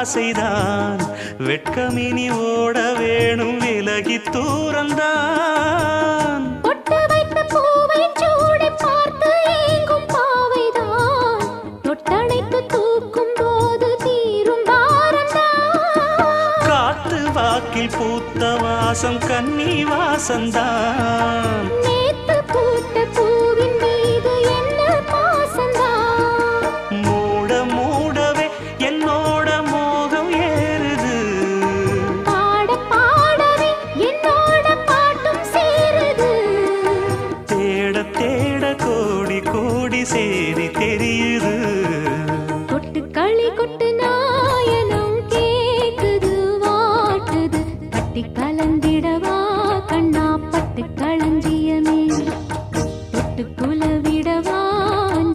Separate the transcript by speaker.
Speaker 1: ஆசைதான் வெட்கமினி ஓட வேணும் விலகி தூரந்தான்
Speaker 2: பொட்டு வைத்த பூவை சூடி பார்த்து ஏங்கும் பாவைதான் தொட்டணைத்து தூக்கும் போது தீரும் பாரந்தான்
Speaker 1: காத்து வாக்கில் பூத்த வாசம் கன்னி வாசந்தான்
Speaker 2: நேத்து பூத்த பூவின் மீது என்ன பாசந்தான்
Speaker 1: மூட மூடவே என்னோட மோகம் ஏறுது
Speaker 2: பாட பாடவே என்னோட பாட்டும் சேருது
Speaker 1: தேட தேட கோடி கோடி சேரி தெரியுது
Speaker 2: கொட்டு களி கொட்டு